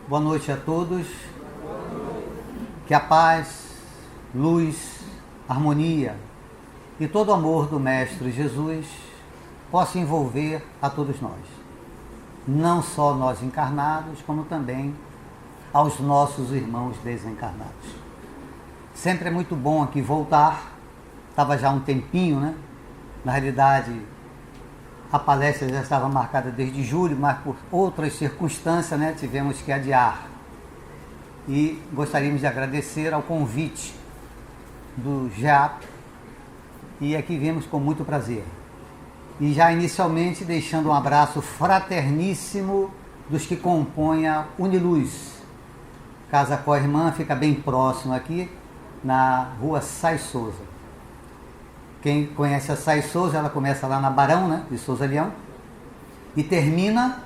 Boa noite a todos. Que a paz, luz, harmonia e todo o amor do Mestre Jesus possa envolver a todos nós. Não só nós encarnados, como também aos nossos irmãos desencarnados. Sempre é muito bom aqui voltar. Estava já há um tempinho, né? Na realidade, a palestra já estava marcada desde julho, mas por outras circunstâncias, né, tivemos que adiar. E gostaríamos de agradecer ao convite do GEAP, e aqui viemos com muito prazer. E já inicialmente deixando um abraço fraterníssimo dos que compõem a Uniluz. Casa Co-Irmã fica bem próximo aqui, na rua Sais Souza. Quem conhece a Sais Souza, ela começa lá na Barão, né, de Souza Leão, e termina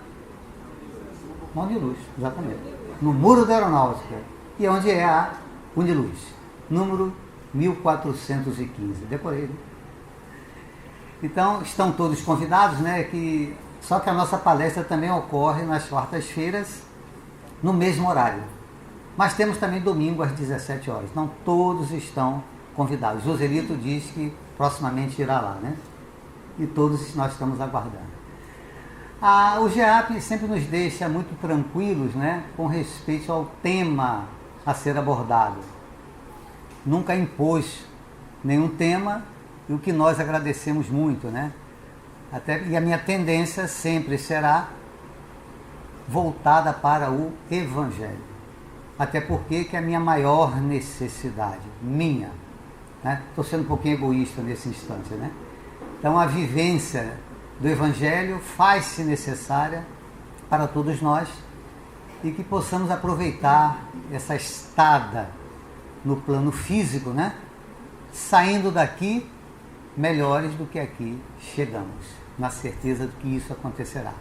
no Uniluz, exatamente, no Muro da Aeronáutica, e onde é a Uniluz, número 1415, decorei, né? Então, estão todos convidados, né, só que a nossa palestra também ocorre nas quartas-feiras, no mesmo horário, mas temos também domingo às 17 horas, não todos estão convidados. Joselito diz que proximamente irá lá, né? E todos nós estamos aguardando. O GEAP sempre nos deixa muito tranquilos, né? Com respeito ao tema a ser abordado. Nunca impôs nenhum tema, e o que nós agradecemos muito, né? E a minha tendência sempre será voltada para o Evangelho. Até porque que é a minha maior necessidade, minha. Estou sendo um pouquinho egoísta nesse instante, né? Então a vivência do Evangelho faz-se necessária para todos nós e que possamos aproveitar essa estada no plano físico, né? Saindo daqui melhores do que aqui chegamos, na certeza de que isso acontecerá.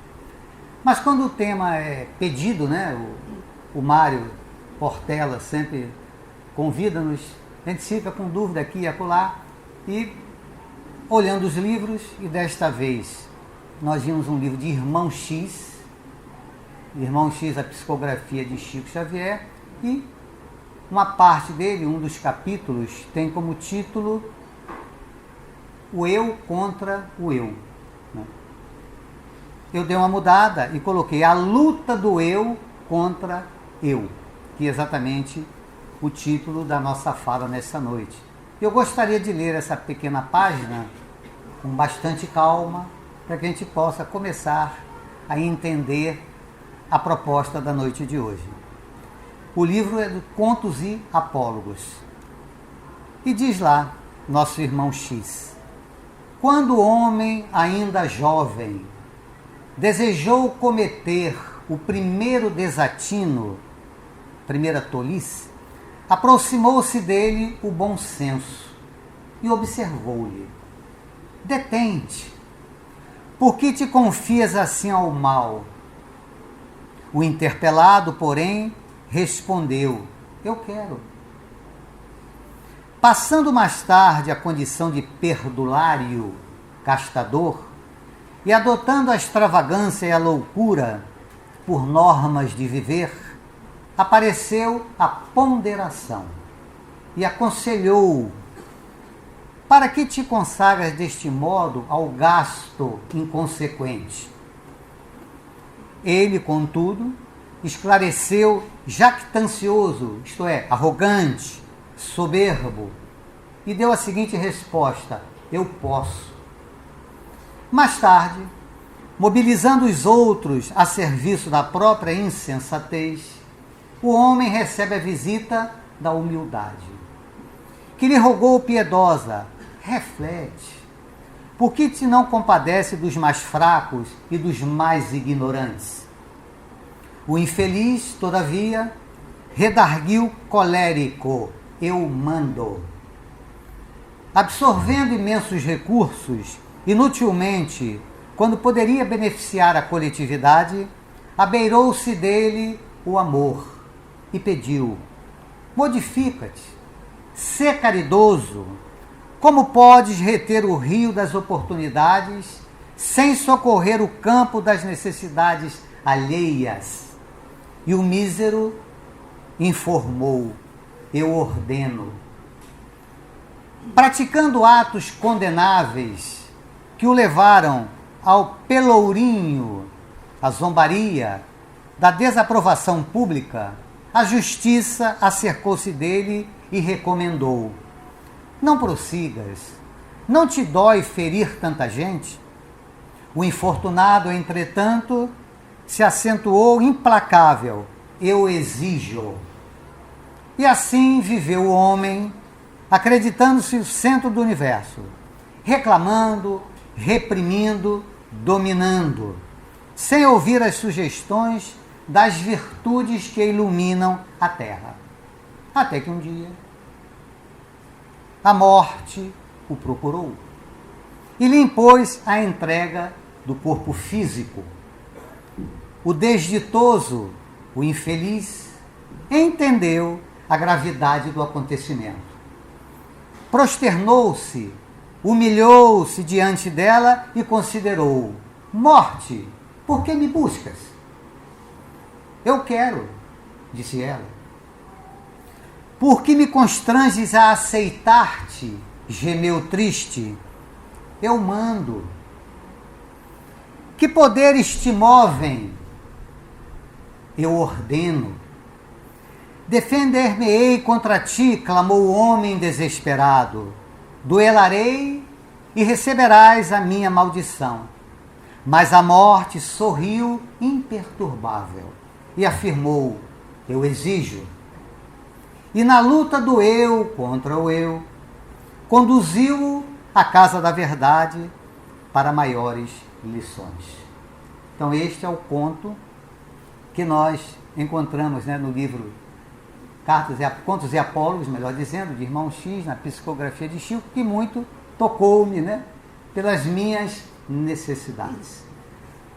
Mas quando o tema é pedido, né? O Mário Portela sempre convida-nos. A gente fica com dúvida aqui e acolá, e olhando os livros, e desta vez nós vimos um livro de Irmão X, a psicografia de Chico Xavier, e uma parte dele, um dos capítulos, tem como título O Eu contra o Eu. Eu dei uma mudada e coloquei A Luta do Eu contra Eu, que é exatamente o título da nossa fala nessa noite. Eu gostaria de ler essa pequena página com bastante calma, para que a gente possa começar a entender a proposta da noite de hoje. O livro é do Contos e Apólogos. E diz lá, nosso irmão X: quando o homem, ainda jovem, desejou cometer o primeiro desatino, primeira tolice, aproximou-se dele o bom senso e observou-lhe: detente, por que te confias assim ao mal? O interpelado, porém, respondeu: eu quero. Passando mais tarde a condição de perdulário, gastador, e adotando a extravagância e a loucura por normas de viver, apareceu a ponderação e aconselhou: para que te consagras deste modo ao gasto inconsequente? Ele, contudo, esclareceu jactancioso, isto é, arrogante, soberbo, e deu a seguinte resposta: eu posso. Mais tarde, mobilizando os outros a serviço da própria insensatez, o homem recebe a visita da humildade, que lhe rogou piedosa: reflete, por que te não compadece dos mais fracos e dos mais ignorantes? O infeliz, todavia, redarguiu colérico: eu mando. Absorvendo imensos recursos, inutilmente, quando poderia beneficiar a coletividade, abeirou-se dele o amor e pediu: modifica-te, sê caridoso. Como podes reter o rio das oportunidades sem socorrer o campo das necessidades alheias? E o mísero informou: eu ordeno. Praticando atos condenáveis que o levaram ao pelourinho, à zombaria, da desaprovação pública, a justiça acercou-se dele e recomendou: não prossigas, não te dói ferir tanta gente? O infortunado, entretanto, se acentuou implacável: eu exijo. E assim viveu o homem, acreditando-se o centro do universo, reclamando, reprimindo, dominando, sem ouvir as sugestões das virtudes que iluminam a terra. Até que um dia a morte o procurou e lhe impôs a entrega do corpo físico. O desditoso, o infeliz, entendeu a gravidade do acontecimento. Prosternou-se, humilhou-se diante dela e considerou: morte, por que me buscas? Eu quero, disse ela. Por que me constranges a aceitar-te? Gemeu triste. Eu mando. Que poderes te movem? Eu ordeno. Defender-me-ei contra ti, clamou o homem desesperado. Duelarei e receberás a minha maldição. Mas a morte sorriu imperturbável e afirmou: eu exijo. E na luta do eu contra o eu, conduziu-o à casa da verdade para maiores lições. Então este é o conto que nós encontramos, né, no livro Contos e Apólogos, melhor dizendo, de Irmão X, na psicografia de Chico, que muito tocou-me, né, pelas minhas necessidades.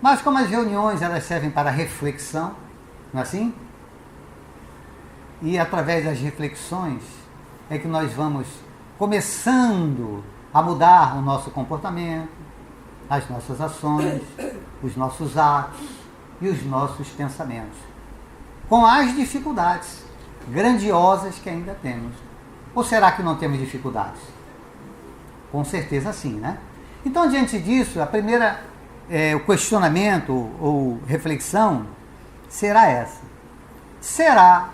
Mas como as reuniões elas servem para reflexão, não é assim? E através das reflexões é que nós vamos começando a mudar o nosso comportamento, as nossas ações, os nossos atos e os nossos pensamentos, com as dificuldades grandiosas que ainda temos. Ou será que não temos dificuldades? Com certeza sim, né? Então, diante disso, a primeira o questionamento ou reflexão será essa: será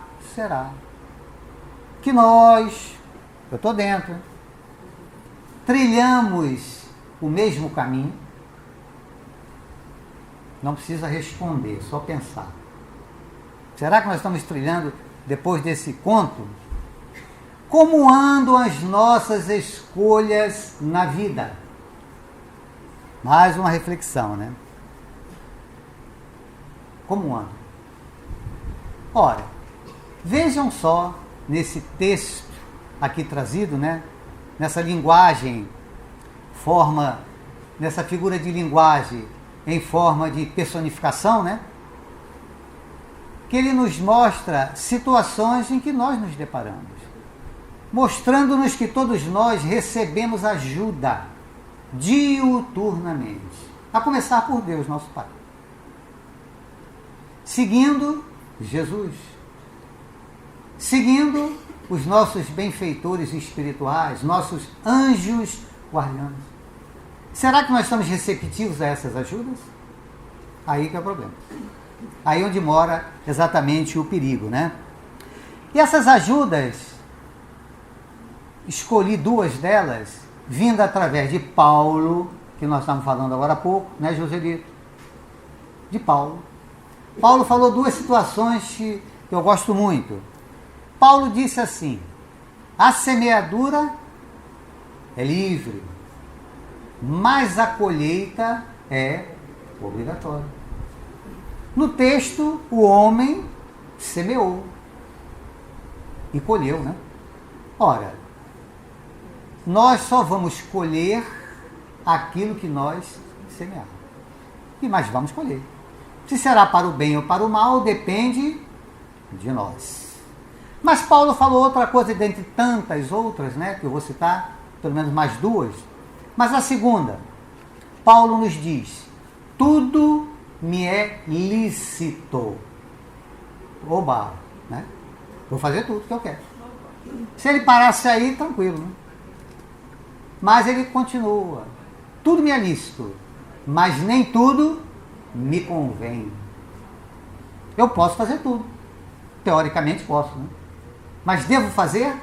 que nós, eu estou dentro, trilhamos o mesmo caminho? Não precisa responder, só pensar. Será que nós estamos trilhando, depois desse conto? Como andam as nossas escolhas na vida? Mais uma reflexão, né? Como andam? Ora, vejam só nesse texto aqui trazido, né? Nessa linguagem, nessa figura de linguagem em forma de personificação, né? Que ele nos mostra situações em que nós nos deparamos, mostrando-nos que todos nós recebemos ajuda diuturnamente, a começar por Deus, nosso Pai, seguindo Jesus, seguindo os nossos benfeitores espirituais, nossos anjos guardiães. Será que nós estamos receptivos a essas ajudas? Aí que é o problema. Aí onde mora exatamente o perigo, né? E essas ajudas, escolhi duas delas, vindo através de Paulo, que nós estamos falando agora há pouco, né, Joselito? De Paulo. Paulo falou duas situações que eu gosto muito. Paulo disse assim: a semeadura é livre, mas a colheita é obrigatória. No texto, o homem semeou e colheu, né? Ora, nós só vamos colher aquilo que nós semearmos. E mais vamos colher. Se será para o bem ou para o mal, depende de nós. Mas Paulo falou outra coisa, dentre tantas outras, né, que eu vou citar, pelo menos mais duas. Mas a segunda, Paulo nos diz: tudo me é lícito. oba, né? Vou fazer tudo que eu quero. Se ele parasse aí, tranquilo, né? Mas ele continua. Tudo me é lícito, mas nem tudo me convém. Eu posso fazer tudo. Teoricamente posso, né? Mas devo fazer?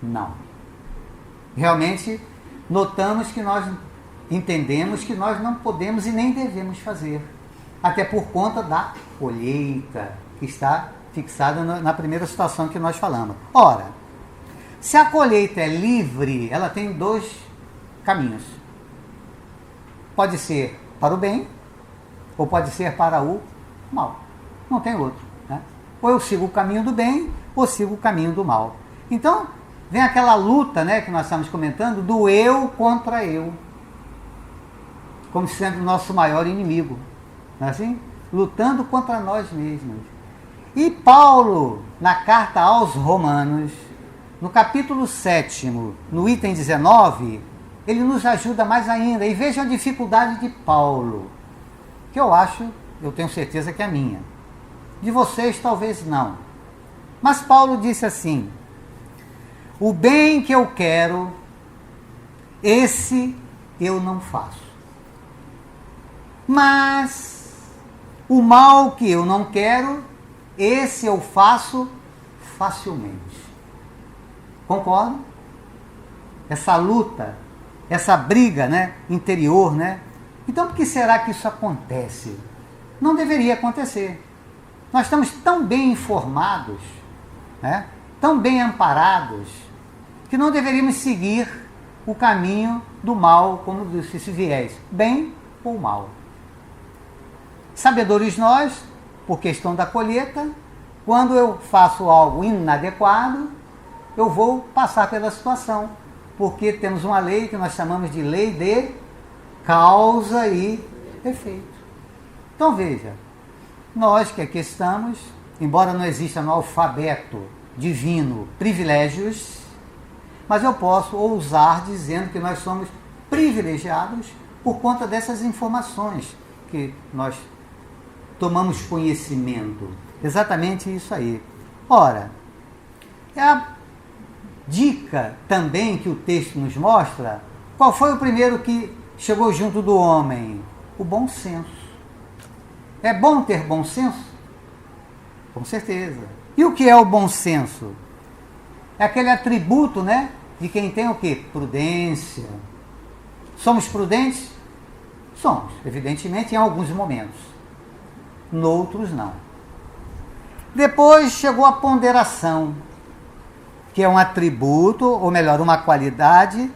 Não. Realmente, notamos que nós entendemos que nós não podemos e nem devemos fazer. Até por conta da colheita, que está fixada na primeira situação que nós falamos. Ora, se a colheita é livre, ela tem dois caminhos. Pode ser para o bem, ou pode ser para o mal. Não tem outro, né? Ou eu sigo o caminho do bem, ou sigo o caminho do mal. Então, vem aquela luta, né, que nós estamos comentando, do eu contra eu. Como sendo o nosso maior inimigo. Não é assim? Lutando contra nós mesmos. E Paulo, na carta aos Romanos, no capítulo 7, no item 19, ele nos ajuda mais ainda. E veja a dificuldade de Paulo, que eu tenho certeza que é minha. De vocês, talvez não. Mas Paulo disse assim: o bem que eu quero, esse eu não faço. Mas o mal que eu não quero, esse eu faço facilmente. Concordo? Essa luta, essa briga, né, interior, né? Então, por que será que isso acontece? Não deveria acontecer. Nós estamos tão bem informados, né, tão bem amparados, que não deveríamos seguir o caminho do mal, como disse, se viés, bem ou mal. Sabedores nós, por questão da colheita, quando eu faço algo inadequado, eu vou passar pela situação, porque temos uma lei que nós chamamos de lei de causa e efeito. Então veja, nós que aqui estamos, embora não exista no alfabeto divino privilégios, mas eu posso ousar dizendo que nós somos privilegiados por conta dessas informações que nós tomamos conhecimento. Exatamente isso aí. Ora, é a dica também que o texto nos mostra. Qual foi o primeiro que chegou junto do homem? O bom senso. É bom ter bom senso? Com certeza. E o que é o bom senso? É aquele atributo, né, de quem tem o quê? Prudência. Somos prudentes? Somos, evidentemente, em alguns momentos. Noutros, não. Depois chegou a ponderação, que é um atributo, ou melhor, uma qualidade,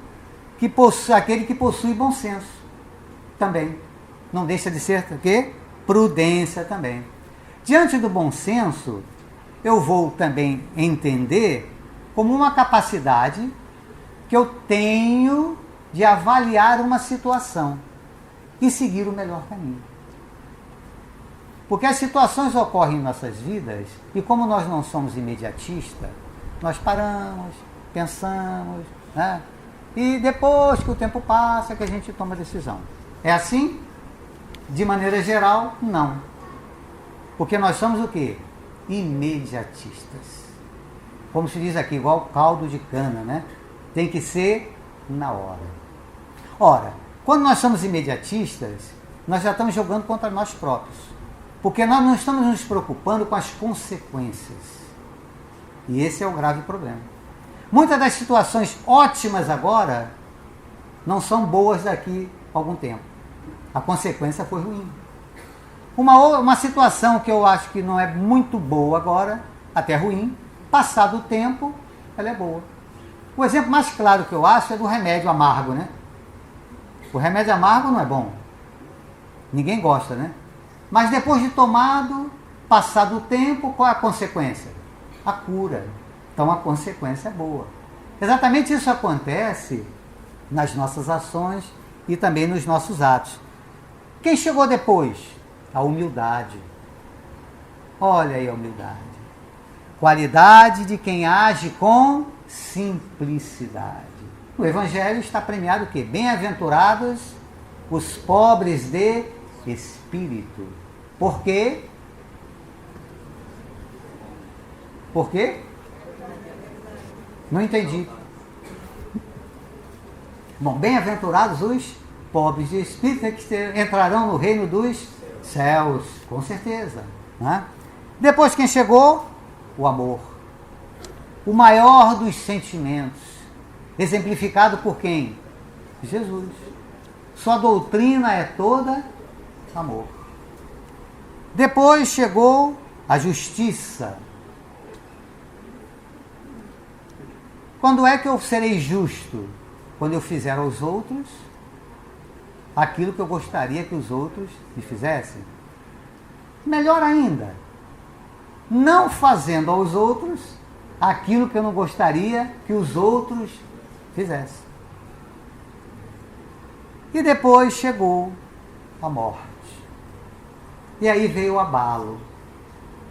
que aquele que possui bom senso. Também. Não deixa de ser o quê? Prudência também. Diante do bom senso, eu vou também entender como uma capacidade que eu tenho de avaliar uma situação e seguir o melhor caminho. Porque as situações ocorrem em nossas vidas e como nós não somos imediatistas, nós paramos, pensamos, né? E depois que o tempo passa que a gente toma a decisão. É assim? De maneira geral, não. Porque nós somos o quê? Imediatistas. Como se diz aqui, igual caldo de cana, né? Tem que ser na hora. Ora, quando nós somos imediatistas, nós já estamos jogando contra nós próprios. Porque nós não estamos nos preocupando com as consequências. E esse é o grave problema. Muitas das situações ótimas agora não são boas daqui a algum tempo. A consequência foi ruim. Uma situação que eu acho que não é muito boa agora, até ruim, passado o tempo, ela é boa. O exemplo mais claro que eu acho é do remédio amargo, né? O remédio amargo não é bom. Ninguém gosta, né? Mas depois de tomado, passado o tempo, qual é a consequência? A cura. Então a consequência é boa. Exatamente isso acontece nas nossas ações e também nos nossos atos. Quem chegou depois? A humildade. Olha aí a humildade. Qualidade de quem age com simplicidade. No Evangelho está premiado o quê? Bem-aventurados os pobres de espírito. Por quê? Por quê? Não entendi. Bom, bem-aventurados os pobres de espírito, né, que entrarão no reino dos céus, com certeza. Né? Depois quem chegou? O amor. O maior dos sentimentos. Exemplificado por quem? Jesus. Sua doutrina é toda amor. Depois chegou a justiça. Quando é que eu serei justo? Quando eu fizer aos outros aquilo que eu gostaria que os outros me fizessem. Melhor ainda, não fazendo aos outros aquilo que eu não gostaria que os outros fizessem. E depois chegou a morte. E aí veio o abalo.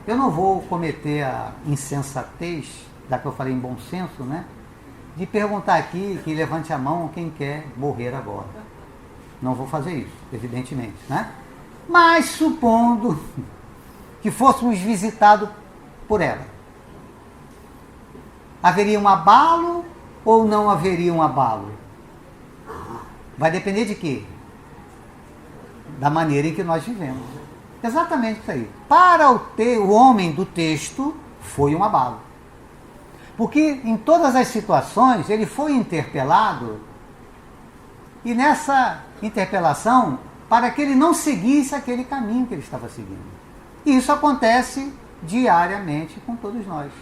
Eu não vou cometer a insensatez, da que eu falei em bom senso, né? De perguntar aqui, que levante a mão quem quer morrer agora. Não vou fazer isso, evidentemente, né? Mas supondo que fôssemos visitados por ela, haveria um abalo ou não haveria um abalo? Vai depender de quê? Da maneira em que nós vivemos. Exatamente isso aí. Para o homem do texto, foi um abalo. Porque em todas as situações ele foi interpelado, e nessa interpelação, para que ele não seguisse aquele caminho que ele estava seguindo. E isso acontece diariamente com todos nós.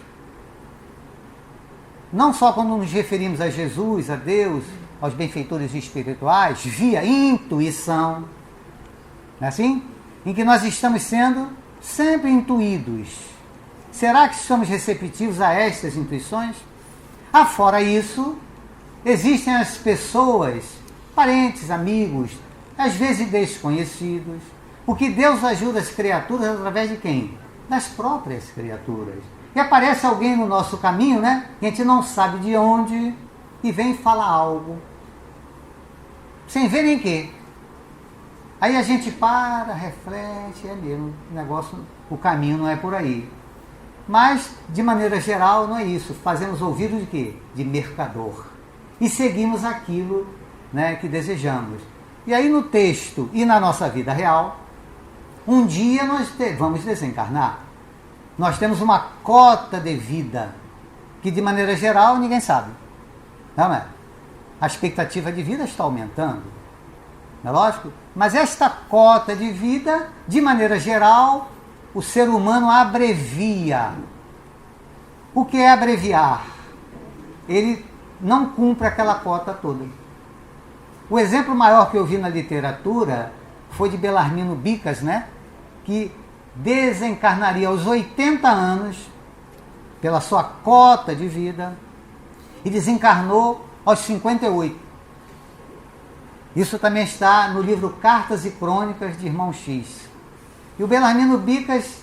Não só quando nos referimos a Jesus, a Deus, aos benfeitores espirituais, via intuição, não é assim? Em que nós estamos sendo sempre intuídos. Será que estamos receptivos a estas intuições? Fora isso, existem as pessoas, parentes, amigos, às vezes desconhecidos, porque Deus ajuda as criaturas através de quem? Das próprias criaturas. E aparece alguém no nosso caminho, né? Que a gente não sabe de onde, e vem falar algo, sem ver nem quê. Aí a gente para, reflete, é mesmo, o negócio, o caminho não é por aí. Mas, de maneira geral, não é isso. Fazemos ouvido de quê? De mercador. E seguimos aquilo, né, que desejamos. E aí no texto e na nossa vida real, um dia nós vamos desencarnar. Nós temos uma cota de vida, que de maneira geral ninguém sabe. Não é? A expectativa de vida está aumentando. Não é lógico? Mas esta cota de vida, de maneira geral, o ser humano abrevia. O que é abreviar? Ele não cumpre aquela cota toda. O exemplo maior que eu vi na literatura foi de Belarmino Bicas, né? Que desencarnaria aos 80 anos pela sua cota de vida e desencarnou aos 58. Isso também está no livro Cartas e Crônicas de Irmão X. E o Belarmino Bicas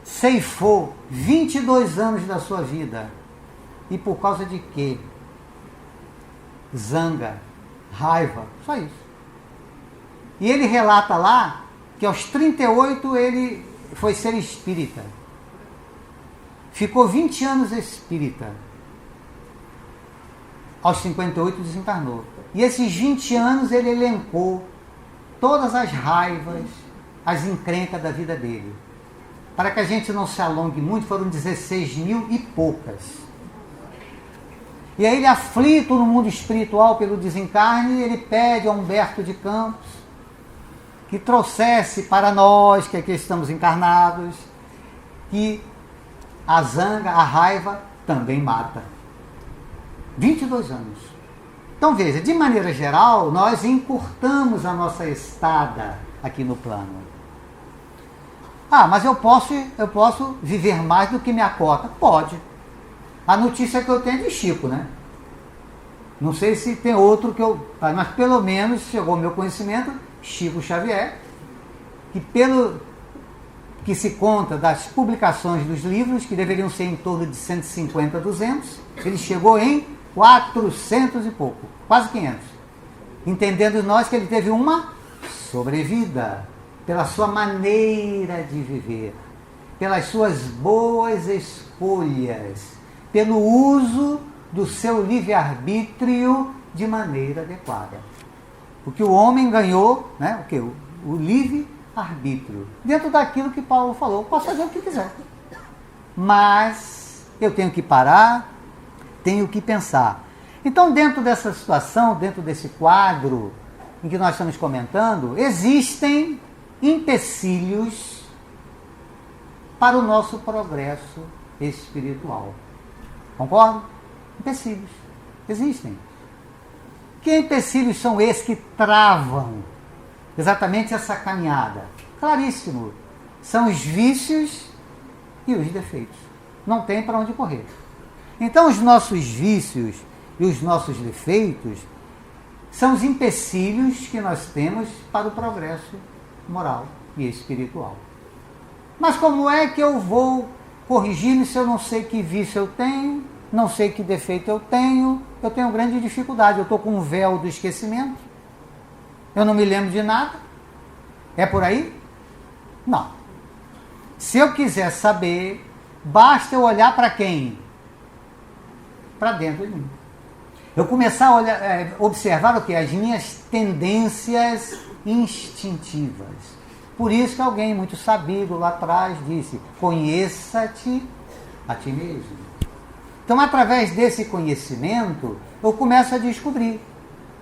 ceifou 22 anos da sua vida. E por causa de quê? Zanga, raiva, só isso. E ele relata lá que aos 38 ele foi ser espírita. Ficou 20 anos espírita. Aos 58 desencarnou. E esses 20 anos ele elencou todas as raivas, as encrencas da vida dele. Para que a gente não se alongue muito, foram 16 mil e poucas. E aí ele, aflito no mundo espiritual pelo desencarne, ele pede a Humberto de Campos que trouxesse para nós, que aqui estamos encarnados, que a zanga, a raiva, também mata. 22 anos. Então veja, de maneira geral, nós encurtamos a nossa estada aqui no plano. Mas eu posso viver mais do que minha cota? Pode. A notícia que eu tenho é de Chico, né? Não sei se tem outro mas pelo menos chegou ao meu conhecimento, Chico Xavier, que pelo que se conta das publicações dos livros, que deveriam ser em torno de 150, 200, ele chegou em 400 e pouco, quase 500. Entendendo nós que ele teve uma sobrevida pela sua maneira de viver. pelas suas boas escolhas, pelo uso do seu livre-arbítrio de maneira adequada. Porque o homem ganhou, né, o quê? O livre-arbítrio. Dentro daquilo que Paulo falou, posso fazer o que quiser. Mas eu tenho que parar, tenho que pensar. Então, dentro dessa situação, dentro desse quadro em que nós estamos comentando, existem empecilhos para o nosso progresso espiritual. Concordo? Empecilhos. Existem. Que empecilhos são esses que travam exatamente essa caminhada? Claríssimo. São os vícios e os defeitos. Não tem para onde correr. Então, os nossos vícios e os nossos defeitos são os empecilhos que nós temos para o progresso moral e espiritual. Mas como é que eu vou corrigir se eu não sei que vício eu tenho, não sei que defeito eu tenho grande dificuldade, eu estou com um véu do esquecimento, eu não me lembro de nada, é por aí? Não. Se eu quiser saber, basta eu olhar para quem? Para dentro de mim. Eu começar a olhar, observar o que? As minhas tendências instintivas. Por isso que alguém muito sabido lá atrás disse, conheça-te a ti mesmo. Então, através desse conhecimento, eu começo a descobrir.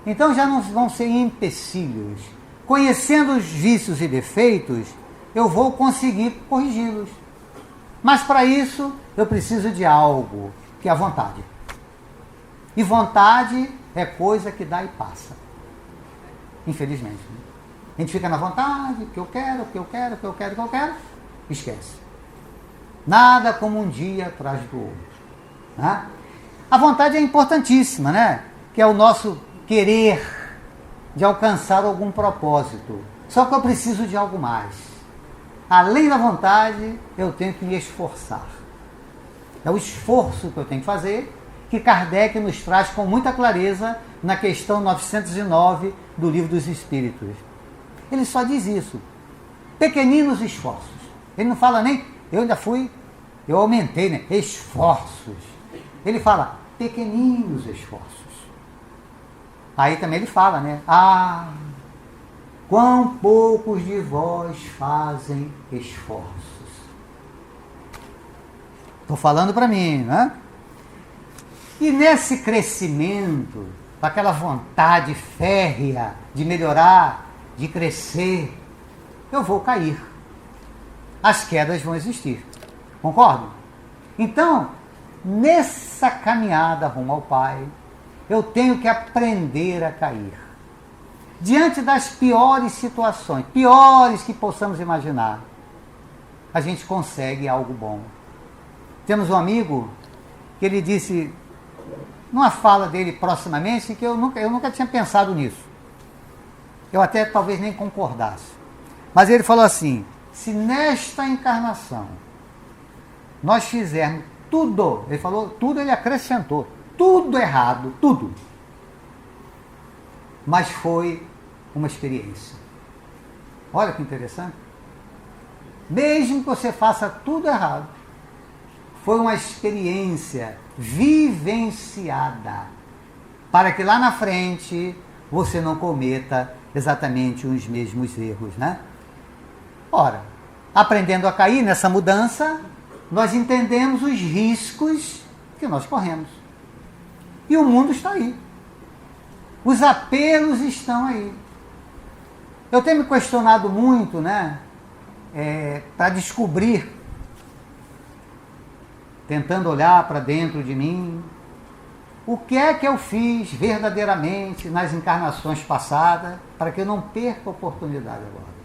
Então, já não vão ser empecilhos. Conhecendo os vícios e defeitos, eu vou conseguir corrigi-los. Mas, para isso, eu preciso de algo, que é a vontade. E vontade é coisa que dá e passa. Infelizmente. A gente fica na vontade, que eu quero, esquece. Nada como um dia atrás do outro. Né? A vontade é importantíssima, né? Que é o nosso querer de alcançar algum propósito. Só que eu preciso de algo mais. Além da vontade, eu tenho que me esforçar. É o esforço que eu tenho que fazer, que Kardec nos traz com muita clareza na questão 909 do Livro dos Espíritos. Ele só diz isso. Pequeninos esforços. Ele não fala nem, eu aumentei, né? Esforços. Ele fala, pequeninos esforços. Aí também ele fala, né? Ah, quão poucos de vós fazem esforços. Estou falando para mim, né? E nesse crescimento, com aquela vontade férrea de melhorar, de crescer, eu vou cair. As quedas vão existir. Concordo? Então, nessa caminhada rumo ao Pai, eu tenho que aprender a cair. Diante das piores situações, piores que possamos imaginar, a gente consegue algo bom. Temos um amigo que ele disse, numa fala dele proximamente, que eu nunca tinha pensado nisso. Eu até talvez nem concordasse. Mas ele falou assim, se nesta encarnação nós fizermos tudo, ele falou tudo, ele acrescentou, tudo errado, tudo. Mas foi uma experiência. Olha que interessante. Mesmo que você faça tudo errado, foi uma experiência vivenciada, para que lá na frente você não cometa exatamente os mesmos erros, né? Ora, aprendendo a cair nessa mudança, nós entendemos os riscos que nós corremos. E o mundo está aí. Os apelos estão aí. Eu tenho me questionado muito, né? Para descobrir, tentando olhar para dentro de mim, o que é que eu fiz verdadeiramente nas encarnações passadas para que eu não perca a oportunidade agora.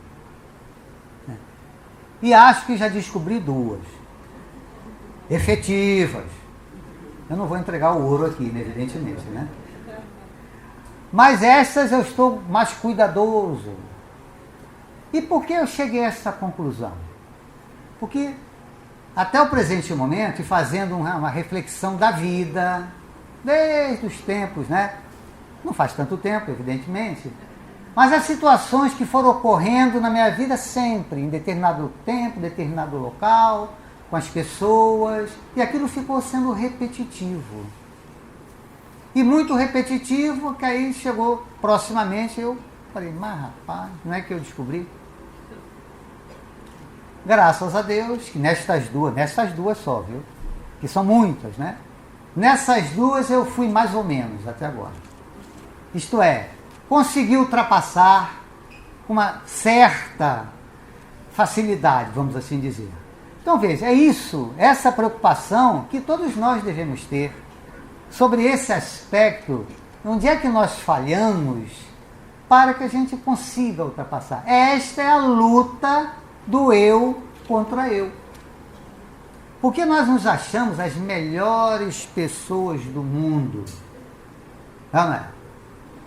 E acho que já descobri duas. Efetivas. Eu não vou entregar o ouro aqui, né, evidentemente, né? Mas essas eu estou mais cuidadoso. E por que eu cheguei a essa conclusão? Porque até o presente momento, e fazendo uma reflexão da vida, desde os tempos, né? Não faz tanto tempo, evidentemente, mas as situações que foram ocorrendo na minha vida sempre, em determinado tempo, determinado local, com as pessoas, e aquilo ficou sendo repetitivo. E muito repetitivo, que aí chegou proximamente, eu falei, mas rapaz, não é que eu descobri? Graças a Deus, que nessas duas só, viu? Que são muitas, né? Nessas duas eu fui mais ou menos até agora. Isto é, consegui ultrapassar com uma certa facilidade, vamos assim dizer. Então veja, é isso, essa preocupação que todos nós devemos ter sobre esse aspecto, onde é que nós falhamos para que a gente consiga ultrapassar. Esta é a luta do eu contra eu. Porque nós nos achamos as melhores pessoas do mundo. Não é?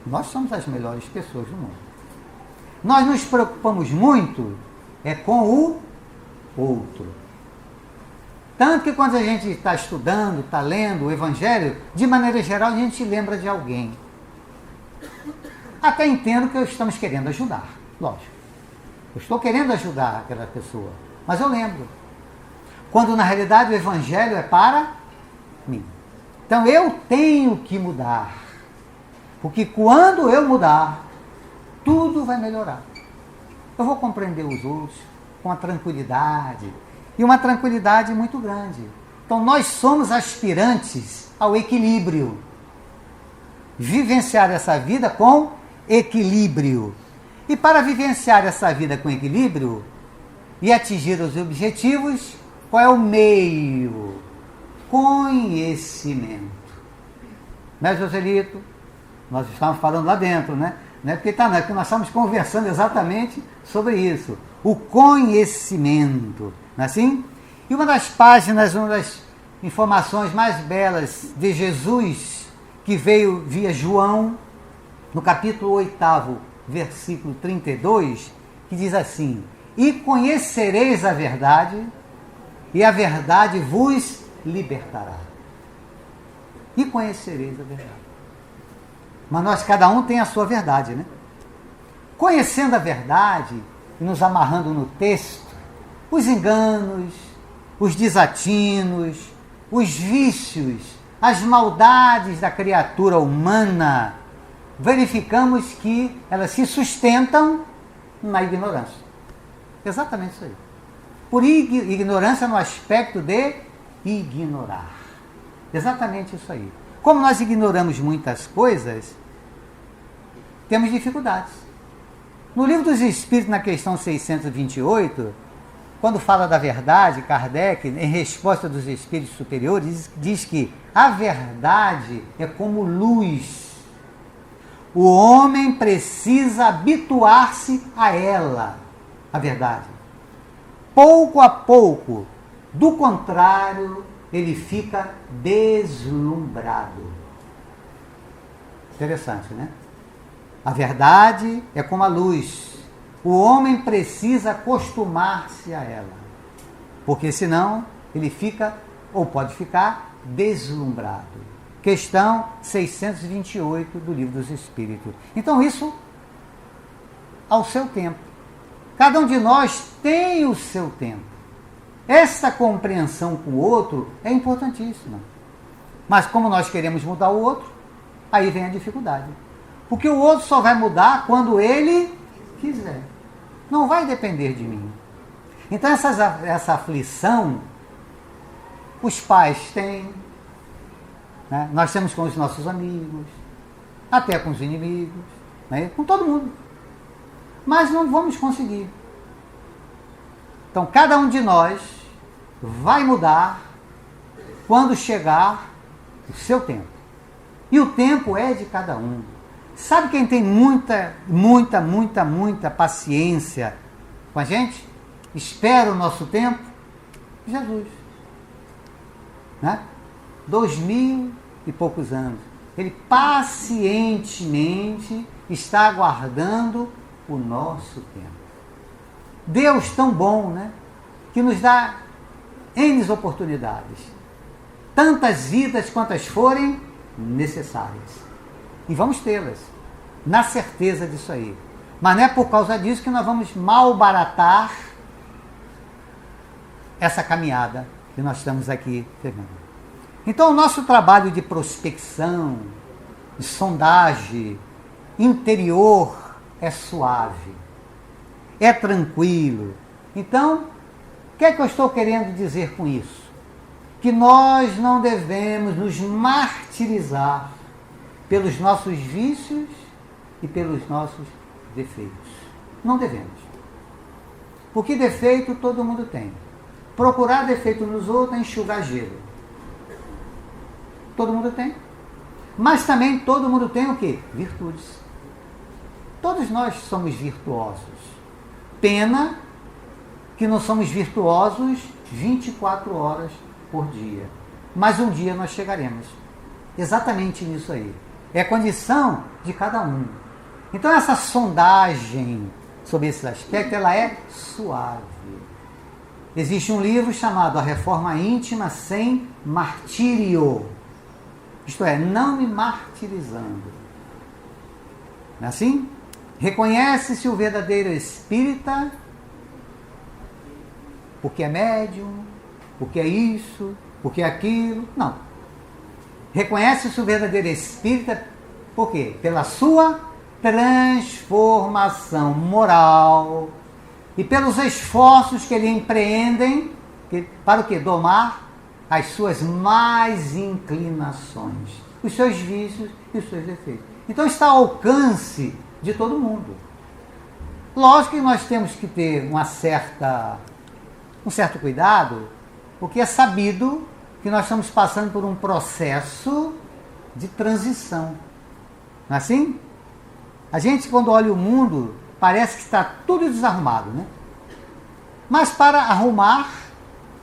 Nós somos as melhores pessoas do mundo. Nós nos preocupamos muito com o outro. Tanto que quando a gente está estudando, está lendo o Evangelho, de maneira geral a gente lembra de alguém. Até entendo que estamos querendo ajudar, lógico. Eu estou querendo ajudar aquela pessoa, mas eu lembro. Quando na realidade o Evangelho é para mim. Então eu tenho que mudar. Porque quando eu mudar, tudo vai melhorar. Eu vou compreender os outros com uma tranquilidade. E uma tranquilidade muito grande. Então nós somos aspirantes ao equilíbrio. Vivenciar essa vida com equilíbrio. E para vivenciar essa vida com equilíbrio e atingir os objetivos, qual é o meio? Conhecimento. Né, Joselito? Nós estávamos falando lá dentro, né? Porque nós estamos conversando exatamente sobre isso. O conhecimento. Não é assim? E uma das páginas, uma das informações mais belas de Jesus, que veio via João, no capítulo 8, versículo 32, que diz assim: e conhecereis a verdade, e a verdade vos libertará. E conhecereis a verdade. Mas nós, cada um tem a sua verdade, né? Conhecendo a verdade, e nos amarrando no texto, os enganos, os desatinos, os vícios, as maldades da criatura humana, verificamos que elas se sustentam na ignorância. Exatamente isso aí. Por ignorância no aspecto de ignorar. Exatamente isso aí. Como nós ignoramos muitas coisas, temos dificuldades. No Livro dos Espíritos, na questão 628, quando fala da verdade, Kardec, em resposta dos espíritos superiores, diz que a verdade é como luz. O homem precisa habituar-se a ela, a verdade. Pouco a pouco, do contrário, ele fica deslumbrado. Interessante, né? A verdade é como a luz. O homem precisa acostumar-se a ela, porque senão ele fica, ou pode ficar, deslumbrado. Questão 628 do Livro dos Espíritos. Então isso, ao seu tempo. Cada um de nós tem o seu tempo. Essa compreensão com o outro é importantíssima. Mas como nós queremos mudar o outro, aí vem a dificuldade. Porque o outro só vai mudar quando ele quiser. Não vai depender de mim. Então essa aflição, os pais têm, né? Nós temos com os nossos amigos, até com os inimigos, né? Com todo mundo. Mas não vamos conseguir. Então cada um de nós vai mudar quando chegar o seu tempo. E o tempo é de cada um. Sabe quem tem muita paciência com a gente? Espera o nosso tempo? Jesus. Né? 2000 e poucos anos. Ele pacientemente está aguardando o nosso tempo. Deus tão bom, né? Que nos dá N oportunidades. Tantas vidas quantas forem necessárias. E vamos tê-las, na certeza disso aí. Mas não é por causa disso que nós vamos malbaratar essa caminhada que nós estamos aqui pegando. Então, o nosso trabalho de prospecção, de sondagem interior é suave, é tranquilo. Então, o que é que eu estou querendo dizer com isso? Que nós não devemos nos martirizar pelos nossos vícios e pelos nossos defeitos. Não devemos. Porque defeito todo mundo tem. Procurar defeito nos outros é enxugar gelo. Todo mundo tem. Mas também todo mundo tem o quê? Virtudes. Todos nós somos virtuosos. Pena que não somos virtuosos 24 horas por dia. Mas um dia nós chegaremos. Exatamente nisso aí. É a condição de cada um. Então essa sondagem sobre esse aspecto, ela é suave. Existe um livro chamado A Reforma Íntima Sem Martírio. Isto é, não me martirizando. Não é assim? Reconhece-se o verdadeiro espírita, porque é médium, porque é isso, porque é aquilo. Não. Reconhece-se o verdadeiro espírita, por quê? Pela sua transformação moral e pelos esforços que ele empreendem para o quê? Domar as suas más inclinações, os seus vícios e os seus defeitos. Então está ao alcance de todo mundo. Lógico que nós temos que ter um certo cuidado, porque é sabido que nós estamos passando por um processo de transição. Não é assim? A gente, quando olha o mundo, parece que está tudo desarrumado, né? Mas para arrumar,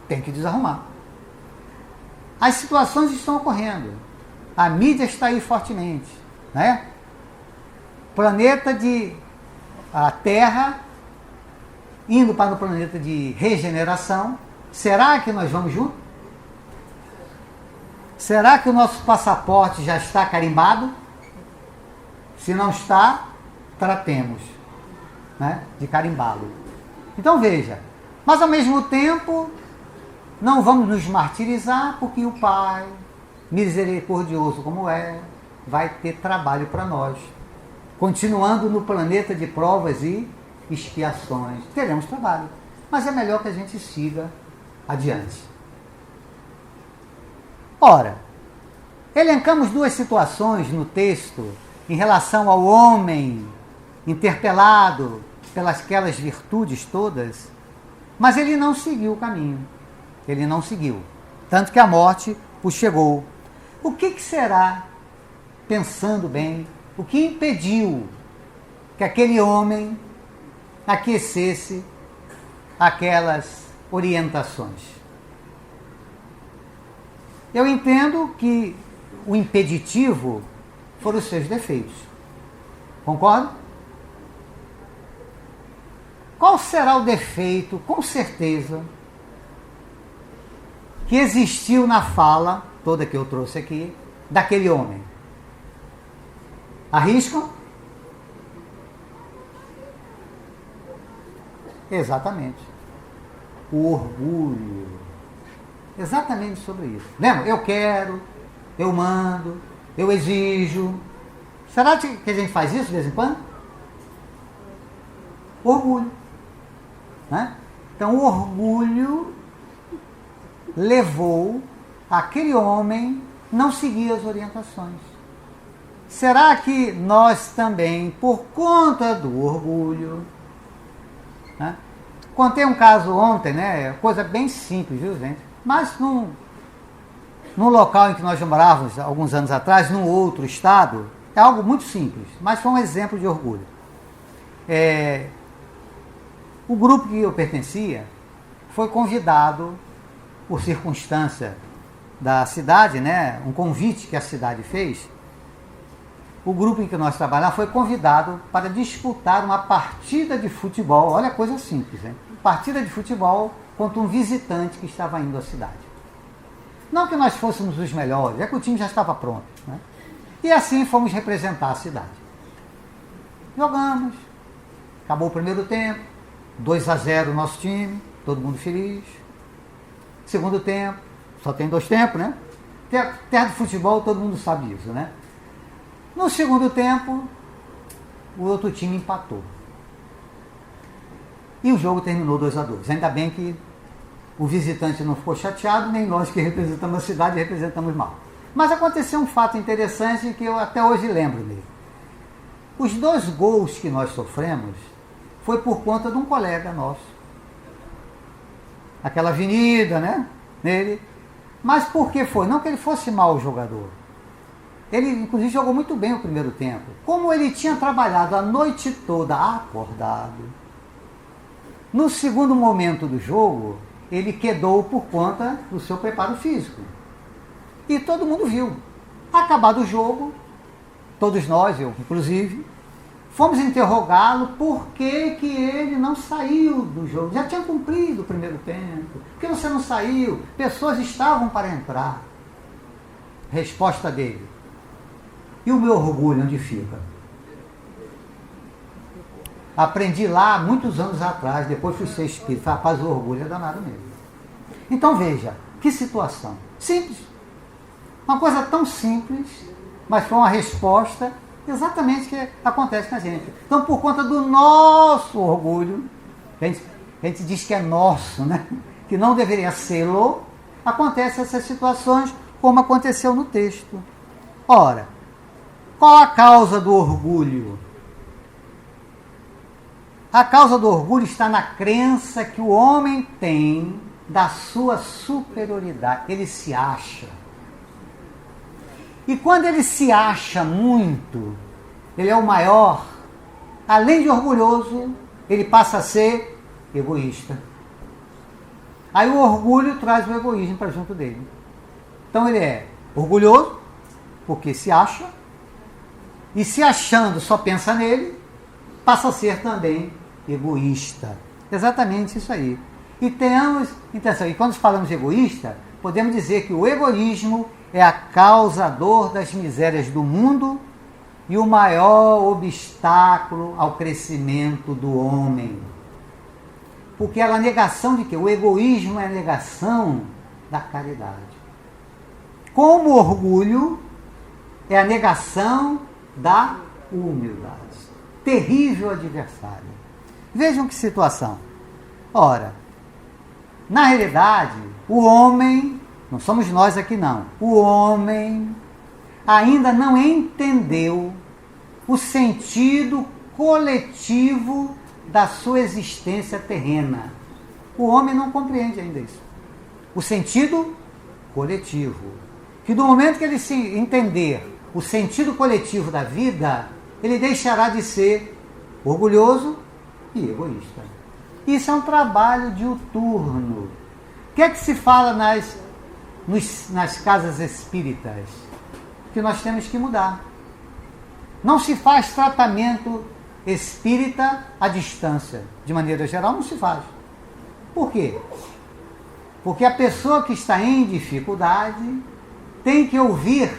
tem que desarrumar. As situações estão ocorrendo. A mídia está aí fortemente, né? A Terra indo para o planeta de regeneração. Será que nós vamos junto? Será que o nosso passaporte já está carimbado? Se não está, tratemos, né, de carimbá-lo. Então veja, mas ao mesmo tempo não vamos nos martirizar, porque o Pai, misericordioso como é, vai ter trabalho para nós. Continuando no planeta de provas e expiações, teremos trabalho. Mas é melhor que a gente siga adiante. Ora, elencamos duas situações no texto em relação ao homem interpelado pelas aquelas virtudes todas, mas ele não seguiu o caminho. Ele não seguiu. Tanto que a morte o chegou. O que será, pensando bem, o que impediu que aquele homem aquecesse aquelas orientações? Eu entendo que o impeditivo foram os seus defeitos. Concorda? Qual será o defeito, com certeza, que existiu na fala, toda que eu trouxe aqui, daquele homem? Arriscam? Exatamente. O orgulho. Exatamente sobre isso. Lembra? Eu quero, eu mando, eu exijo. Será que a gente faz isso de vez em quando? Orgulho. Né? Então o orgulho levou aquele homem a não seguir as orientações. Será que nós também, por conta do orgulho, né? Contei um caso ontem, né? Coisa bem simples, viu, gente? Mas num local em que nós morávamos alguns anos atrás, num outro estado, é algo muito simples, mas foi um exemplo de orgulho. O grupo que eu pertencia foi convidado, por circunstância da cidade, né? Um convite que a cidade fez. O grupo em que nós trabalhávamos foi convidado para disputar uma partida de futebol. Olha, coisa simples, hein? Partida de futebol contra um visitante que estava indo à cidade. Não que nós fôssemos os melhores, é que o time já estava pronto, né? E assim fomos representar a cidade. Jogamos, Acabou o primeiro tempo, 2-0 nosso time, todo mundo feliz. Segundo tempo, só tem 2 tempos, né? Terra de futebol, todo mundo sabe disso, né? No segundo tempo, o outro time empatou. E o jogo terminou 2-2. Ainda bem que o visitante não ficou chateado, nem nós que representamos a cidade representamos mal. Mas aconteceu um fato interessante que eu até hoje lembro dele. Os 2 gols que nós sofremos foi por conta de um colega nosso. Aquela avenida, né? Nele. Mas por que foi? Não que ele fosse mau jogador. Ele, inclusive, jogou muito bem o primeiro tempo. Como ele tinha trabalhado a noite toda acordado, no segundo momento do jogo, ele quedou por conta do seu preparo físico. E todo mundo viu. Acabado o jogo, todos nós, eu inclusive, fomos interrogá-lo por que ele não saiu do jogo. Já tinha cumprido o primeiro tempo. Por que você não saiu? Pessoas estavam para entrar. Resposta dele. E o meu orgulho, onde fica? Aprendi lá, muitos anos atrás, depois fui ser espírita. Rapaz, o orgulho é danado mesmo. Então veja, que situação. Simples. Uma coisa tão simples, mas foi uma resposta exatamente que acontece com a gente. Então, por conta do nosso orgulho, a gente diz que é nosso, né? Que não deveria ser-lo, acontecem essas situações como aconteceu no texto. Ora, qual a causa do orgulho? A causa do orgulho está na crença que o homem tem da sua superioridade. Ele se acha. E quando ele se acha muito, ele é o maior, além de orgulhoso, ele passa a ser egoísta. Aí o orgulho traz o egoísmo para junto dele. Então ele é orgulhoso, porque se acha, e se achando só pensa nele, passa a ser também egoísta. Exatamente isso aí. E tenhamos intenção. E quando falamos de egoísta, podemos dizer que o egoísmo é a causador das misérias do mundo e o maior obstáculo ao crescimento do homem. Porque é a negação de quê? O egoísmo é a negação da caridade. Como o orgulho é a negação da humildade. Terrível adversário. Vejam que situação. Ora, na realidade, o homem, não somos nós aqui não, o homem ainda não entendeu o sentido coletivo da sua existência terrena. O homem não compreende ainda isso. O sentido coletivo. Que do momento que ele se entender o sentido coletivo da vida, ele deixará de ser orgulhoso e egoísta. Isso é um trabalho diuturno. O que é que se fala nas casas espíritas? Que nós temos que mudar. Não se faz tratamento espírita à distância. De maneira geral, não se faz. Por quê? Porque a pessoa que está em dificuldade tem que ouvir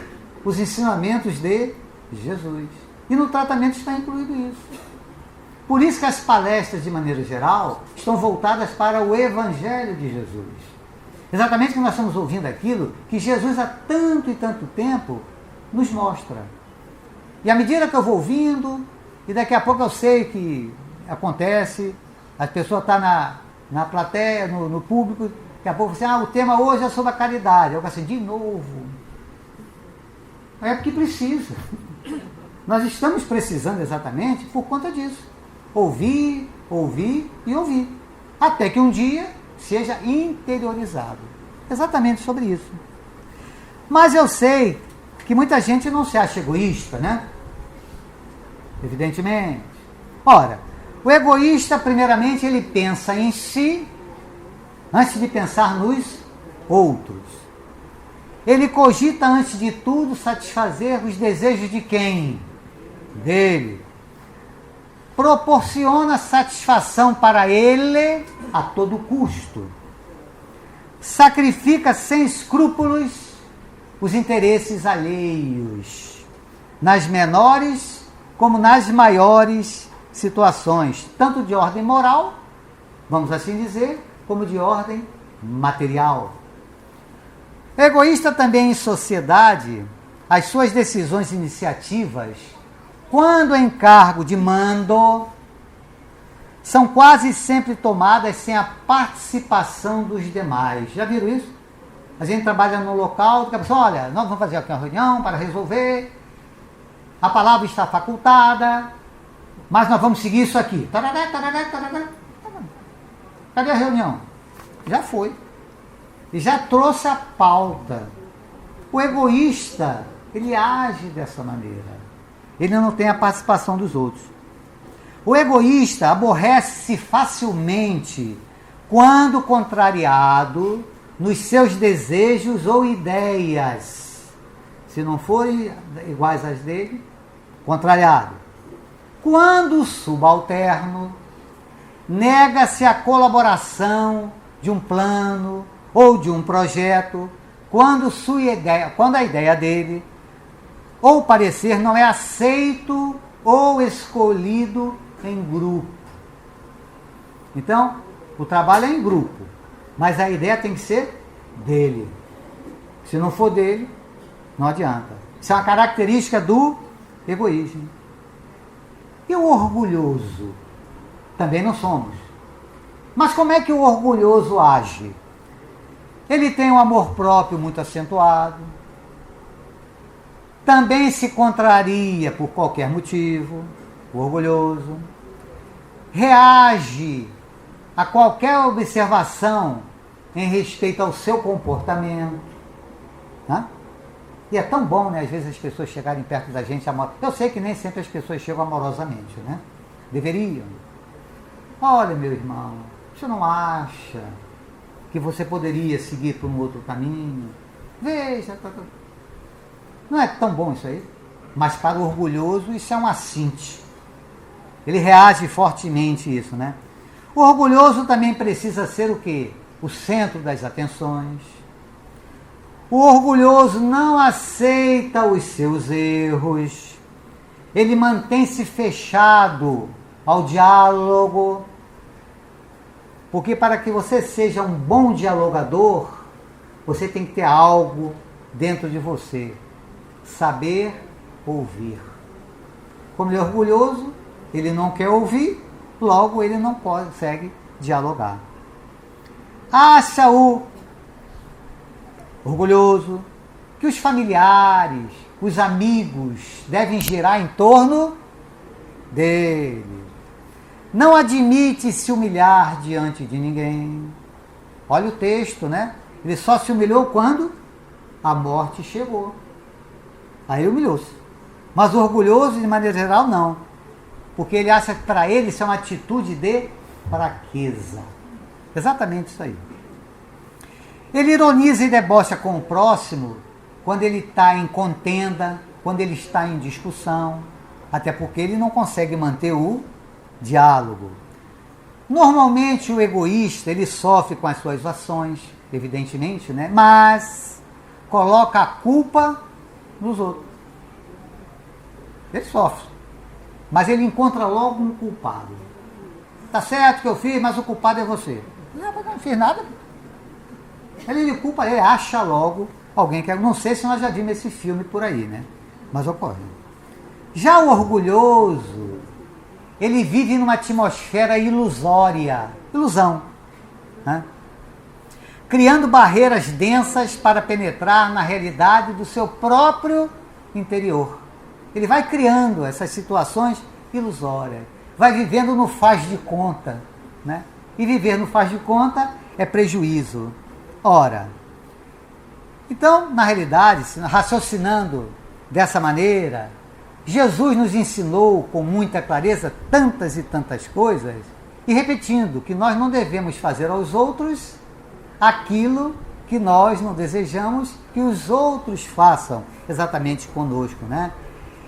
os ensinamentos de Jesus. E no tratamento está incluído isso. Por isso que as palestras, de maneira geral, estão voltadas para o Evangelho de Jesus. Exatamente que nós estamos ouvindo aquilo que Jesus há tanto e tanto tempo nos mostra. E à medida que eu vou ouvindo, e daqui a pouco eu sei que acontece, a pessoa está na plateia, no público, daqui a pouco você, o tema hoje é sobre a caridade. Eu falo assim, de novo. É porque precisa. Nós estamos precisando exatamente por conta disso. Ouvir, ouvir e ouvir. Até que um dia seja interiorizado. Exatamente sobre isso. Mas eu sei que muita gente não se acha egoísta, né? Evidentemente. Ora, o egoísta, primeiramente, ele pensa em si antes de pensar nos outros. Ele cogita, antes de tudo, satisfazer os desejos de quem? Dele. Proporciona satisfação para ele a todo custo. Sacrifica sem escrúpulos os interesses alheios, nas menores como nas maiores situações tanto de ordem moral, vamos assim dizer, como de ordem material. Egoísta também em sociedade, as suas decisões e iniciativas, quando em cargo de mando, são quase sempre tomadas sem a participação dos demais. Já viram isso? A gente trabalha no local, a pessoa, olha, nós vamos fazer aqui uma reunião para resolver, a palavra está facultada, mas nós vamos seguir isso aqui. Tarará, tarará, tarará. Cadê a reunião? Já foi. E já trouxe a pauta. O egoísta, ele age dessa maneira. Ele não tem a participação dos outros. O egoísta aborrece-se facilmente quando contrariado nos seus desejos ou ideias. Se não forem iguais às dele, contrariado. Quando subalterno, nega-se a colaboração de um plano ou de um projeto, quando a ideia dele ou parecer não é aceito ou escolhido em grupo. Então, o trabalho é em grupo, mas a ideia tem que ser dele. Se não for dele, não adianta. Isso é uma característica do egoísmo. E o orgulhoso? Também não somos. Mas como é que o orgulhoso age? Ele tem um amor próprio muito acentuado. Também se contraria por qualquer motivo, o orgulhoso. Reage a qualquer observação em respeito ao seu comportamento. Né? E é tão bom, né, às vezes as pessoas chegarem perto da gente amorosamente. Eu sei que nem sempre as pessoas chegam amorosamente, né? Deveriam. Olha, meu irmão, você não acha que você poderia seguir por um outro caminho? Veja, não é tão bom isso aí? Mas para o orgulhoso isso é um assinte. Ele reage fortemente a isso, né? O orgulhoso também precisa ser o quê? O centro das atenções. O orgulhoso não aceita os seus erros. Ele mantém-se fechado ao diálogo. Porque para que você seja um bom dialogador, você tem que ter algo dentro de você. Saber ouvir. Como ele é orgulhoso, ele não quer ouvir, logo ele não consegue dialogar. Acha o orgulhoso que os familiares, os amigos devem girar em torno dele. Não admite se humilhar diante de ninguém. Olha o texto, né? Ele só se humilhou quando a morte chegou. Aí humilhou-se. Mas o orgulhoso, de maneira geral, não. Porque ele acha que para ele isso é uma atitude de fraqueza. Exatamente isso aí. Ele ironiza e debocha com o próximo quando ele está em contenda, quando ele está em discussão, até porque ele não consegue manter o diálogo. Normalmente o egoísta, ele sofre com as suas ações, evidentemente, né? Mas coloca a culpa nos outros. Ele sofre, mas ele encontra logo um culpado. Tá certo que eu fiz, mas o culpado é você. Não fiz nada. Ele culpa, ele acha logo alguém que... Não sei se nós já vimos esse filme por aí, né? Mas ocorre. Já o orgulhoso, ele vive numa atmosfera ilusória. Ilusão. Né? Criando barreiras densas para penetrar na realidade do seu próprio interior. Ele vai criando essas situações ilusórias. Vai vivendo no faz de conta. Né? E viver no faz de conta é prejuízo. Ora, então, na realidade, raciocinando dessa maneira, Jesus nos ensinou com muita clareza tantas e tantas coisas, e repetindo que nós não devemos fazer aos outros aquilo que nós não desejamos que os outros façam exatamente conosco, né?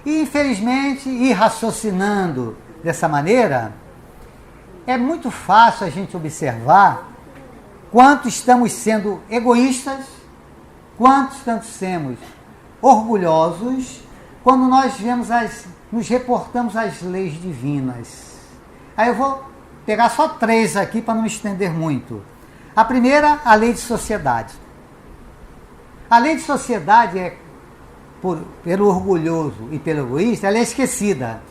E, infelizmente, ir raciocinando dessa maneira, é muito fácil a gente observar quanto estamos sendo egoístas, quanto estamos sendo orgulhosos, quando nós nos reportamos às leis divinas. Aí eu vou pegar só 3 aqui para não me estender muito. A primeira, a lei de sociedade. A lei de sociedade pelo orgulhoso e pelo egoísta, ela é esquecida.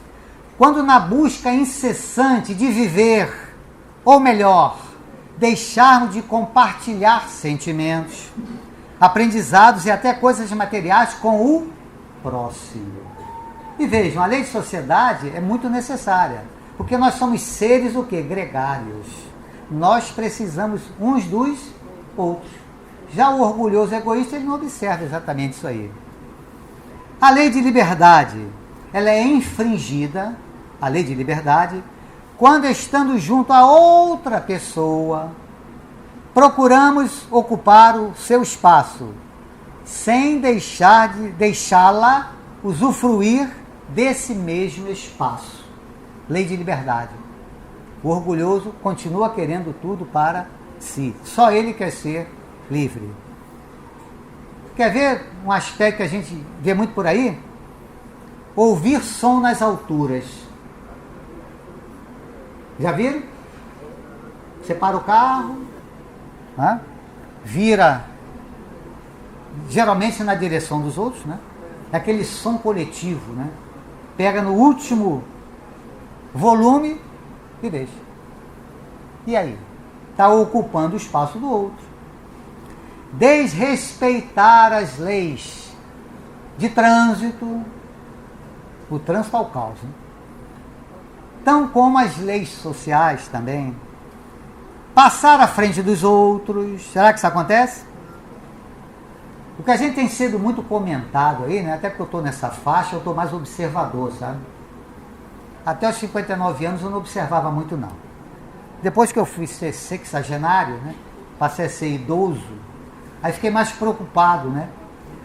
Quando na busca incessante de viver, ou melhor, deixarmos de compartilhar sentimentos, aprendizados e até coisas materiais com o próximo. E vejam, a lei de sociedade é muito necessária, porque nós somos seres o quê? Gregários. Nós precisamos uns dos outros. Já o orgulhoso e egoísta, ele não observa exatamente isso aí. A lei de liberdade, ela é infringida, a lei de liberdade, quando estando junto a outra pessoa, procuramos ocupar o seu espaço, sem deixá-la usufruir desse mesmo espaço. Lei de liberdade. O orgulhoso continua querendo tudo para si. Só ele quer ser livre. Quer ver um aspecto que a gente vê muito por aí? Ouvir som nas alturas. Já viram? Você para o carro, né? Vira geralmente na direção dos outros, né? É aquele som coletivo, né? Pega no último volume e deixa. E aí? Está ocupando o espaço do outro. Desrespeitar as leis de trânsito. O trânsito é o caos, né? Tão como as leis sociais também. Passar à frente dos outros. Será que isso acontece? O que a gente tem sido muito comentado aí, né? Até porque eu estou nessa faixa, eu estou mais observador, sabe? Até os 59 anos eu não observava muito, não. Depois que eu fui ser sexagenário, né? Passei a ser idoso, aí fiquei mais preocupado, né?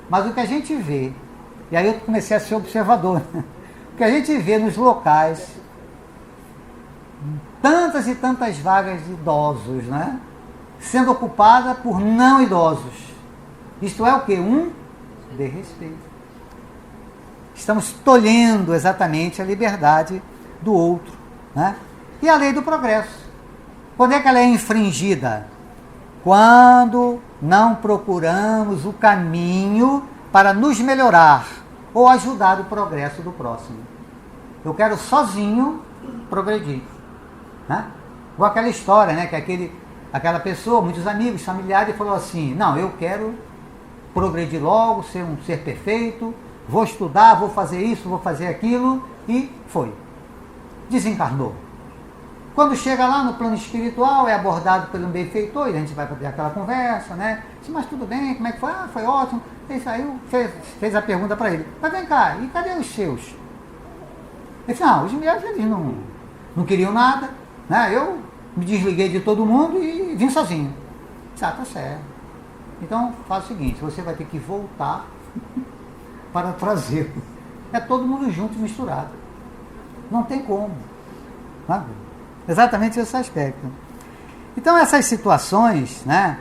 Mas o que a gente vê, e aí eu comecei a ser observador, né? O que a gente vê nos locais, tantas e tantas vagas de idosos, né? Sendo ocupada por não idosos. Isto é o quê? Um desrespeito. Estamos tolhendo exatamente a liberdade do outro, né? E a lei do progresso. Quando é que ela é infringida? Quando não procuramos o caminho para nos melhorar ou ajudar o progresso do próximo. Eu quero sozinho progredir, né? Igual aquela história, né? Que aquela pessoa, muitos amigos, familiares, falou assim: não, eu quero progredir logo, ser um ser perfeito, vou estudar, vou fazer isso, vou fazer aquilo, e foi. Desencarnou. Quando chega lá no plano espiritual, é abordado pelo um benfeitor, e a gente vai fazer aquela conversa, né? Disse, mas tudo bem, como é que foi? Ah, foi ótimo. Ele saiu, fez a pergunta para ele, mas vem cá, e cadê os seus? Ele disse, não, os meus eles não queriam nada, né? Eu me desliguei de todo mundo e vim sozinho. Disse, ah, tá certo. Então, faz o seguinte, você vai ter que voltar para trazer. É todo mundo junto, misturado. Não tem como. Sabe? Exatamente esse aspecto. Então, essas situações, né,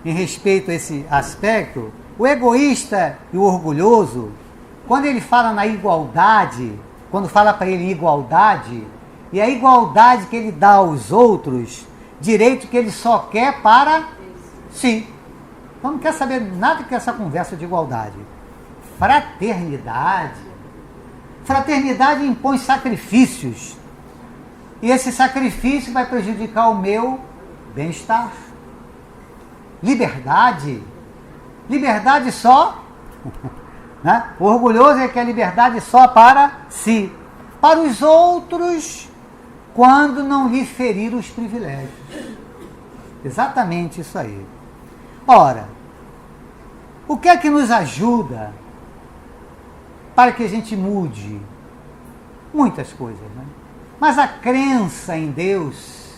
em respeito a esse aspecto, o egoísta e o orgulhoso, quando ele fala na igualdade, quando fala para ele igualdade, e a igualdade que ele dá aos outros, direito que ele só quer para si. Então não quer saber nada que essa conversa de igualdade. Fraternidade. Fraternidade impõe sacrifícios. E esse sacrifício vai prejudicar o meu bem-estar. Liberdade. Liberdade só. Né? O orgulhoso é que a liberdade só para si. Para os outros, quando não lhe ferir os privilégios. Exatamente isso aí. Ora, o que é que nos ajuda para que a gente mude? Muitas coisas, né? Mas a crença em Deus,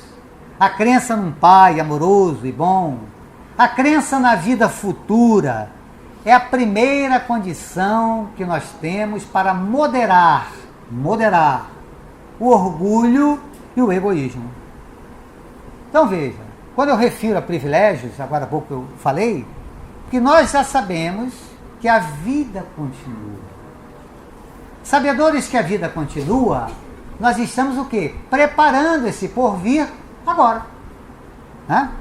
a crença num Pai amoroso e bom, a crença na vida futura, é a primeira condição que nós temos para moderar o orgulho e o egoísmo. Então veja, quando eu refiro a privilégios, agora há pouco eu falei, que nós já sabemos que a vida continua. Sabedores que a vida continua, nós estamos o quê? Preparando esse porvir agora. Né?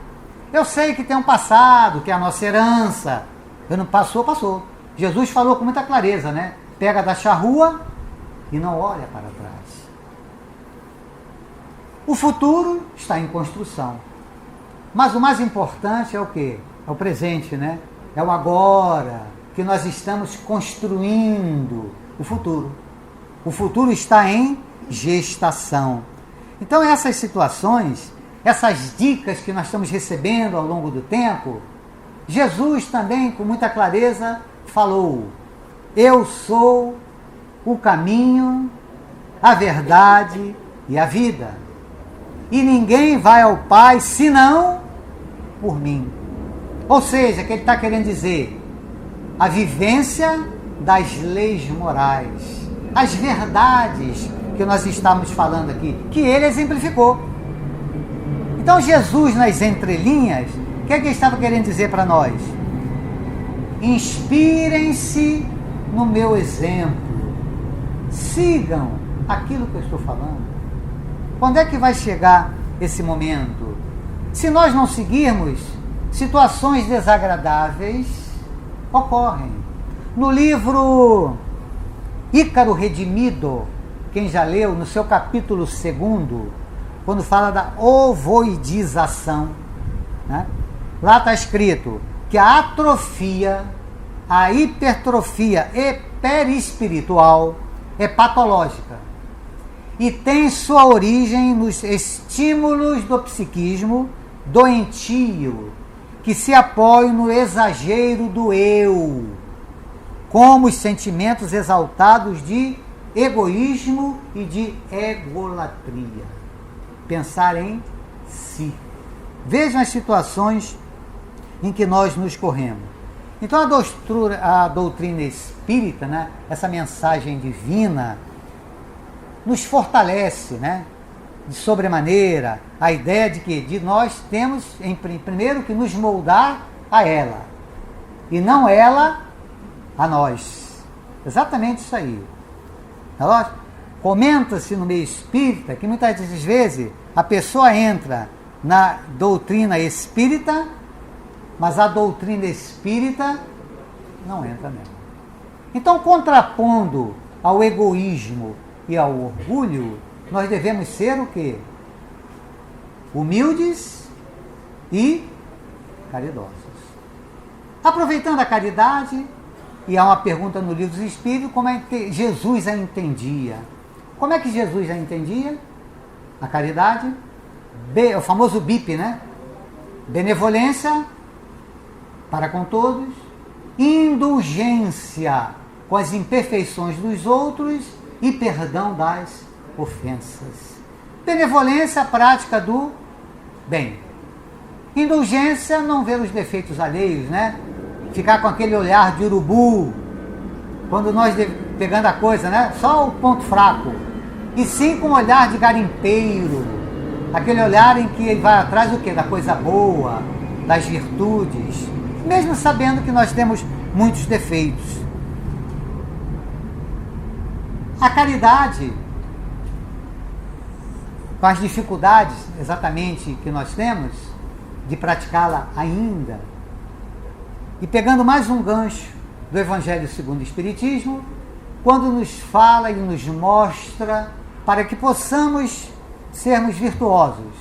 Eu sei que tem um passado, que é a nossa herança. Não passou, passou. Jesus falou com muita clareza, né? Pega da charrua e não olha para trás. O futuro está em construção. Mas o mais importante é o quê? É o presente, né? É o agora, que nós estamos construindo o futuro. O futuro está em gestação. Então essas situações, essas dicas que nós estamos recebendo ao longo do tempo, Jesus também, com muita clareza, falou: eu sou o caminho, a verdade e a vida. E ninguém vai ao Pai senão por mim. Ou seja, que ele está querendo dizer a vivência das leis morais, as verdades que nós estamos falando aqui, que ele exemplificou. Então Jesus, nas entrelinhas, o que é que ele estava querendo dizer para nós? Inspirem-se no meu exemplo. Sigam aquilo que eu estou falando. Quando é que vai chegar esse momento? Se nós não seguirmos, situações desagradáveis ocorrem. No livro Ícaro Redimido, quem já leu, no seu capítulo 2, quando fala da ovoidização, né? Lá está escrito que a atrofia, a hipertrofia perispiritual é patológica e tem sua origem nos estímulos do psiquismo doentio, que se apoiam no exagero do eu, como os sentimentos exaltados de egoísmo e de egolatria. Pensar em si. Vejam as situações em que nós nos corremos. Então a doutrina espírita, né, essa mensagem divina, nos fortalece, né, de sobremaneira, a ideia de que nós temos, primeiro, que nos moldar a ela, e não ela a nós. Exatamente isso aí. Comenta-se no meio espírita que muitas vezes a pessoa entra na doutrina espírita, mas a doutrina espírita não entra nela. Então, contrapondo ao egoísmo e ao orgulho, nós devemos ser o quê? Humildes e caridosos. Aproveitando a caridade, e há uma pergunta no Livro dos Espíritos, como é que Jesus a entendia? Como é que Jesus a entendia? A caridade, o famoso BIP, né? Benevolência para com todos, indulgência com as imperfeições dos outros e perdão das ofensas. Benevolência, prática do bem. Indulgência, não ver os defeitos alheios, né? Ficar com aquele olhar de urubu, quando nós pegando a coisa, né? Só o ponto fraco. E sim com um olhar de garimpeiro, aquele olhar em que ele vai atrás do quê? Da coisa boa, das virtudes, mesmo sabendo que nós temos muitos defeitos. A caridade, com as dificuldades exatamente que nós temos de praticá-la ainda, e pegando mais um gancho do Evangelho segundo o Espiritismo, quando nos fala e nos mostra para que possamos sermos virtuosos,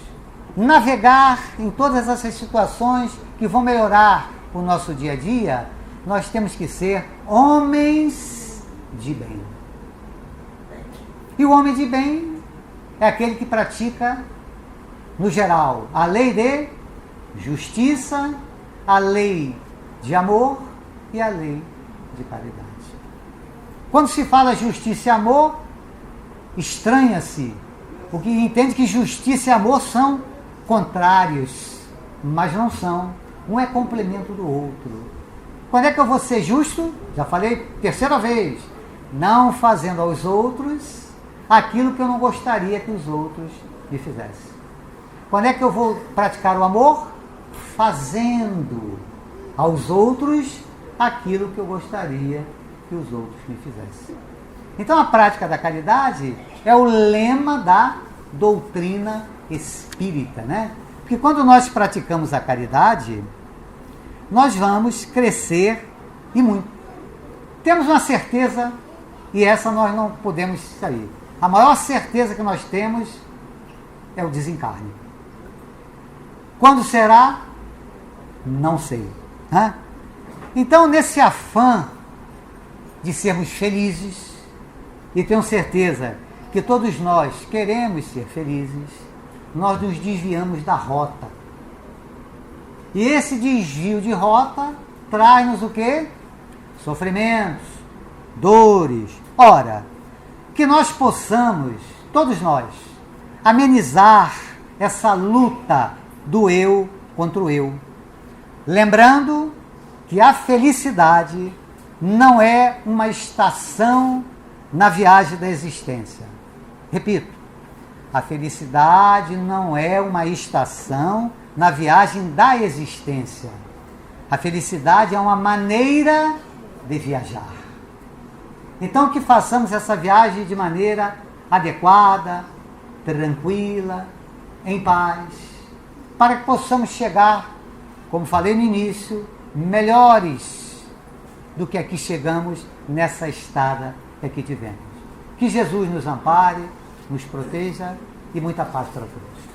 navegar em todas essas situações que vão melhorar o nosso dia a dia, nós temos que ser homens de bem. E o homem de bem é aquele que pratica, no geral, a lei de justiça, a lei de amor e a lei de caridade. Quando se fala justiça e amor, estranha-se, porque entende que justiça e amor são contrários, mas não são. Um é complemento do outro. Quando é que eu vou ser justo? Já falei terceira vez. Não fazendo aos outros aquilo que eu não gostaria que os outros me fizessem. Quando é que eu vou praticar o amor? Fazendo aos outros aquilo que eu gostaria que os outros me fizessem. Então a prática da caridade é o lema da doutrina espírita, né? Porque quando nós praticamos a caridade, nós vamos crescer e muito. Temos uma certeza, e essa nós não podemos sair. A maior certeza que nós temos é o desencarne. Quando será? Não sei. Né? Então, nesse afã de sermos felizes, e tenho certeza que todos nós queremos ser felizes, nós nos desviamos da rota. E esse desvio de rota traz-nos o quê? Sofrimentos, dores. Ora, que nós possamos, todos nós, amenizar essa luta do eu contra o eu. Lembrando que a felicidade não é uma estação na viagem da existência. Repito, a felicidade não é uma estação na viagem da existência. A felicidade é uma maneira de viajar. Então que façamos essa viagem de maneira adequada, tranquila, em paz, para que possamos chegar, como falei no início, melhores do que aqui chegamos nessa estada que aqui tivemos. Que Jesus nos ampare, nos proteja e muita paz para todos.